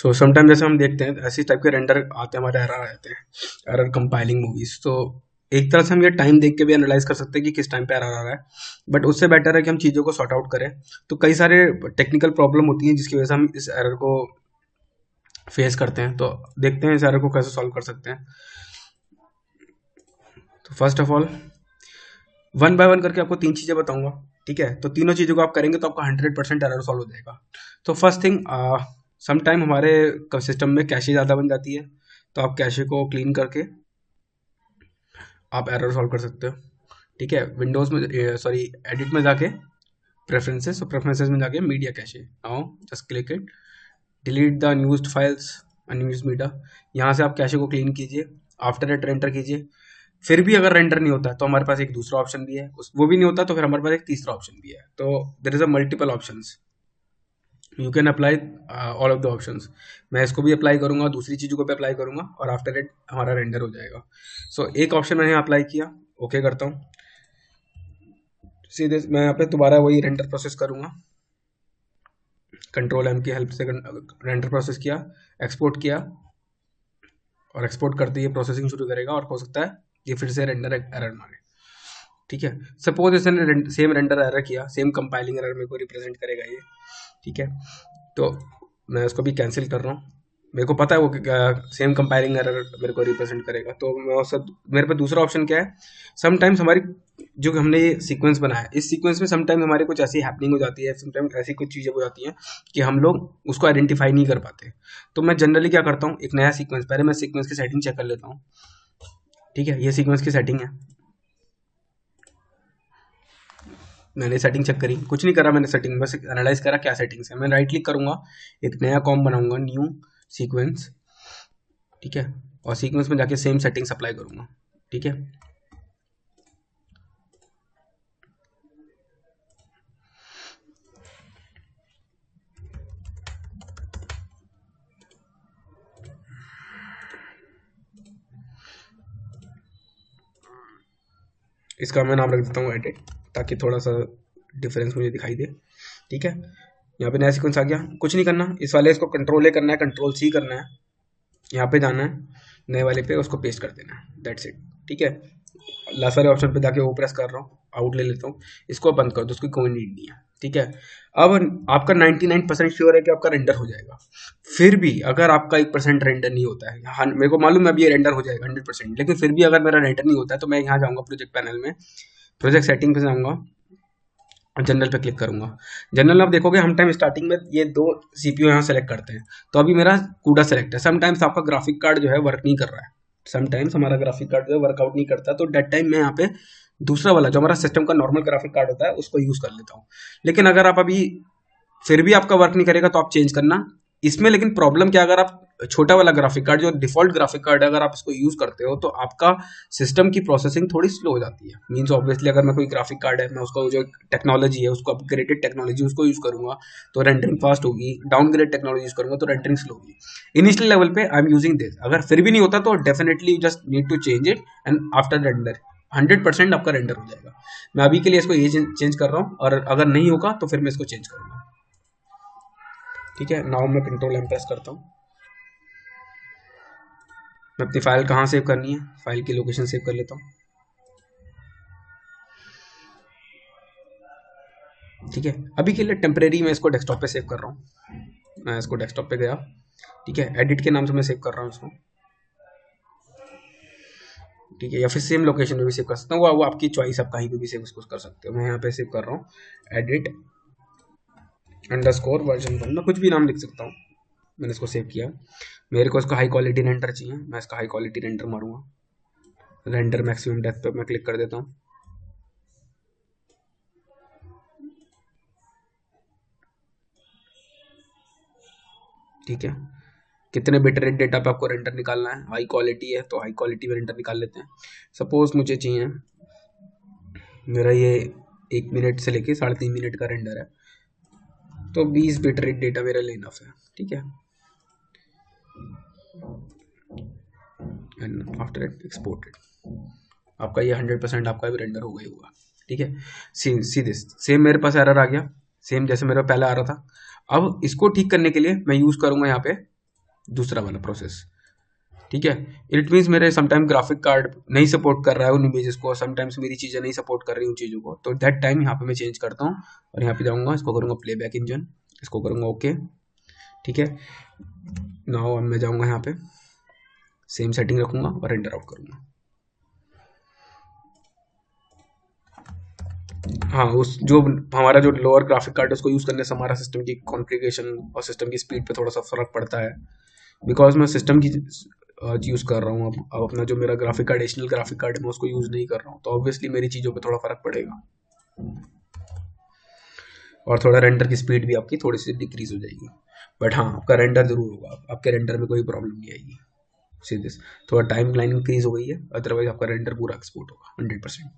So sometime जैसे हम देखते हैं ऐसी टाइप के रेंडर आते हैं, हमारे एरर आते हैं, एरर कंपाइलिंग मूवीज। तो एक तरह से हम ये टाइम देख के भी एनालाइज कर सकते हैं कि किस टाइम पे एरर आ रहा है, बट उससे बेटर है कि हम चीज़ों को सॉर्ट आउट करें। तो कई सारे टेक्निकल प्रॉब्लम होती हैं जिसकी वजह से हम इस एरर को फेस करते हैं। तो देखते हैं इस एरर को कैसे सॉल्व कर सकते हैं। तो first of all one by one करके आपको 3 चीज़ें बताऊंगा, ठीक है। तो तीनों चीज़ों को आप करेंगे तो आपका 100% एरर सॉल्व हो जाएगा। तो फर्स्ट थिंग, सम टाइम हमारे सिस्टम में कैशे ज़्यादा बन जाती है, तो आप कैशे को क्लीन करके आप एरर सॉल्व कर सकते हो, ठीक है। विंडोज़ में सॉरी एडिट में जाके प्रेफरेंसेस, और प्रेफरेंसेस में जाके media cache, now just click it, delete the unused files, unused media. यहाँ से आप कैशे को क्लीन कीजिए, आफ्टर इट रेंडर कीजिए। फिर भी अगर रेंडर नहीं होता तो हमारे पास एक दूसरा ऑप्शन भी है, वो भी नहीं होता तो फिर हमारे पास एक तीसरा ऑप्शन भी है। तो there is a multiple options, you can apply all of the options. मैं इसको भी अप्लाई करूंगा, दूसरी चीज़ों को भी अप्लाई करूंगा, और आफ्टर इट हमारा रेंडर हो जाएगा। सो एक ऑप्शन मैंने अप्लाई किया, ओके करता हूँ। सीधे मैं यहाँ पे दोबारा वही रेंडर प्रोसेस करूंगा, कंट्रोल एम की हेल्प से रेंडर प्रोसेस किया, एक्सपोर्ट किया, और एक्सपोर्ट करते ही प्रोसेसिंग शुरू करेगा, और हो सकता है ये फिर से रेंडर एरर मारे, ठीक है। सपोज इसने सेम रेंडर एरर किया, सेम कंपाइलिंग एरर मेरे को रिप्रेजेंट करेगा ये, ठीक है। तो मैं उसको भी कैंसिल कर रहा हूँ, मेरे को पता है वो सेम कंपाइलिंग एरर मेरे को रिप्रेजेंट करेगा। तो मैं उससे मेरे पे दूसरा ऑप्शन क्या है, समटाइम्स हमारी जो हमने ये सीक्वेंस बनाया, इस सीक्वेंस में समटाइम्स हमारे कुछ ऐसी हैपनिंग हो जाती है, समटाइम्स ऐसी कुछ चीज़ें हो जाती हैं कि हम लोग उसको आइडेंटिफाई नहीं कर पाते। तो मैं जनरली क्या करता हूँ, एक नया सीक्वेंस, पहले मैं सीक्वेंस की सेटिंग चेक कर लेता हूँ, ठीक है। ये सीक्वेंस की सेटिंग है, मैंने सेटिंग चेक करी, कुछ नहीं करा मैंने सेटिंग, बस एनालाइज करा क्या सेटिंग्स है। मैं राइट क्लिक करूंगा, एक नया कॉम बनाऊंगा, न्यू सीक्वेंस, ठीक है, और सीक्वेंस में जाके सेम सेटिंग्स अप्लाई करूंगा, ठीक है। इसका मैं नाम रख देता हूँ एडिट, ताकि थोड़ा सा डिफरेंस मुझे दिखाई दे, ठीक है। यहाँ पे नया सीक्वेंस आ गया, कुछ नहीं करना, इस वाले इसको कंट्रोल ए करना है, कंट्रोल सी करना है, यहाँ पे जाना है, नए वाले पे उसको पेस्ट कर देना है, दैट्स इट, ठीक है। लास्ट वाले ऑप्शन पे जाके वो प्रेस कर रहा हूँ, आउट ले लेता हूँ, इसको बंद कर दो, उसकी कोई नीड नहीं है, ठीक है। अब आपका 99% श्योर है कि आपका रेंडर हो जाएगा। फिर भी अगर आपका 1% रेंडर नहीं होता है, हाँ मेरे को मालूम है अभी ये रेंडर हो जाएगा 100%, लेकिन फिर भी अगर मेरा रेंडर नहीं होता है तो मैं यहाँ जाऊँगा प्रोजेक्ट पैनल में, प्रोजेक्ट सेटिंग पे जाऊँगा, जनरल पे क्लिक करूंगा। जनरल में आप देखोगे हम टाइम स्टार्टिंग में ये दो सीपीयू यहाँ सेलेक्ट करते हैं, तो अभी मेरा कूडा सेलेक्ट है। समटाइम्स आपका ग्राफिक कार्ड जो है वर्क नहीं कर रहा है, समटाइम्स हमारा ग्राफिक कार्ड जो है वर्कआउट नहीं करता, तो डेट टाइम मैं यहाँ पे दूसरा वाला जो हमारा सिस्टम का नॉर्मल ग्राफिक कार्ड होता है उसको यूज कर लेता हूँ। लेकिन अगर आप अभी फिर भी आपका वर्क नहीं करेगा तो आप चेंज करना इसमें। लेकिन प्रॉब्लम क्या, अगर आप छोटा वाला ग्राफिक कार्ड जो डिफॉल्ट ग्राफिक कार्ड है अगर आप इसको यूज करते हो तो आपका सिस्टम की प्रोसेसिंग थोड़ी स्लो हो जाती है। मींस ऑब्वियसली अगर मैं कोई ग्राफिक कार्ड है, मैं उसको जो टेक्नोलॉजी है उसको अपग्रेडेड टेक्नोलॉजी उसको यूज करूंगा तो रेंडरिंग फास्ट होगी, डाउनग्रेड टेक्नोलॉजी यूज करूंगा तो रेंडरिंग स्लो होगी। इनिशियल लेवल पे आई एम यूजिंग दिस, अगर फिर भी नहीं होता तो definitely just need to change it, and after render 100% आपका रेंडर हो जाएगा। मैं अभी के लिए इसको ये चेंज कर रहा हूँ, और अगर नहीं होगा तो फिर मैं इसको चेंज करूंगा, ठीक है। नाउ मैं कंट्रोल एम प्रेस करता हूँ, मैं अपनी फाइल कहाँ सेव करनी है, फाइल की लोकेशन सेव कर लेता हूँ, ठीक है। अभी के लिए टेम्परेरी मैं इसको डेस्कटॉप पे सेव कर रहा हूँ, मैं इसको डेस्कटॉप पे गया, ठीक है, एडिट के नाम से मैं सेव कर रहा हूँ इसको, ठीक है, या फिर सेम लोकेशन में भी सेव कर सकता हूँ, वो आपकी चॉइस, आप कहीं पे भी सेव उसको कर सकते हो। मैं यहाँ पे सेव कर रहा हूँ एडिट अंडरस्कोर वर्जन 1, मैं कुछ भी नाम लिख सकता हूँ। मैंने इसको सेव किया, मेरे को इसको हाई क्वालिटी रेंडर चाहिए, मैं इसका हाई क्वालिटी रेंडर मारूंगा, रेंडर मैक्सिमम डेप्थ पे मैं क्लिक कर देता हूँ, ठीक है। कितने बिट रेट डेटा पे आपको रेंडर निकालना है, हाई क्वालिटी है तो हाई क्वालिटी में रेंडर निकाल लेते हैं। सपोज मुझे चाहिए, मेरा ये 1 मिनट से लेके 3.5 मिनट का रेंडर है, तो 20 बिट रेट डेटा मेरा लेना है, ठीक है। एंड आफ्टर इट एक्सपोर्टेड, आपका ये 100% आपका भी रेंडर हो गया होगा, ठीक है। सी दिस, सेम मेरे पास एरर आ गया, सेम जैसे मेरा पहले आ रहा था। अब इसको ठीक करने के लिए मैं यूज करूंगा यहाँ पे दूसरा वाला प्रोसेस, ठीक है। इट मीन्स मेरे समटाइम ग्राफिक कार्ड नहीं सपोर्ट कर रहा है उन इमेजेस को, समटाइम्स मेरी चीज़ें नहीं सपोर्ट कर रही उन चीज़ों को, तो दैट टाइम यहाँ पे मैं चेंज करता हूँ और यहाँ पे जाऊँगा, इसको करूँगा प्लेबैक इंजन, इसको करूँगा ओके, ठीक है। नाउ अब मैं जाऊँगा यहाँ पे सेम सेटिंग रखूँगा और रेंडर आउट करूँगा। हाँ, उस जो हमारा जो लोअर ग्राफिक कार्ड है उसको यूज़ करने से हमारा सिस्टम की कॉन्फ़िगरेशन और सिस्टम की स्पीड पे थोड़ा सा फ़र्क पड़ता है, बिकॉज मैं सिस्टम की यूज़ कर रहा हूँ। अब अपना जो मेरा graphic card additional graphic card है मैं उसको यूज़ नहीं कर रहा हूँ, तो ऑब्वियसली मेरी चीज़ों पे थोड़ा फ़र्क पड़ेगा और थोड़ा रेंडर की स्पीड भी आपकी थोड़ी सी डिक्रीज हो जाएगी। बट हाँ, आपका रेंडर जरूर होगा, आपके रेंडर में कोई प्रॉब्लम नहीं आएगी। सीधे थोड़ा टाइम लाइन इंक्रीज हो गई है, अदरवाइज आपका रेंडर पूरा एक्सपोर्ट होगा 100%।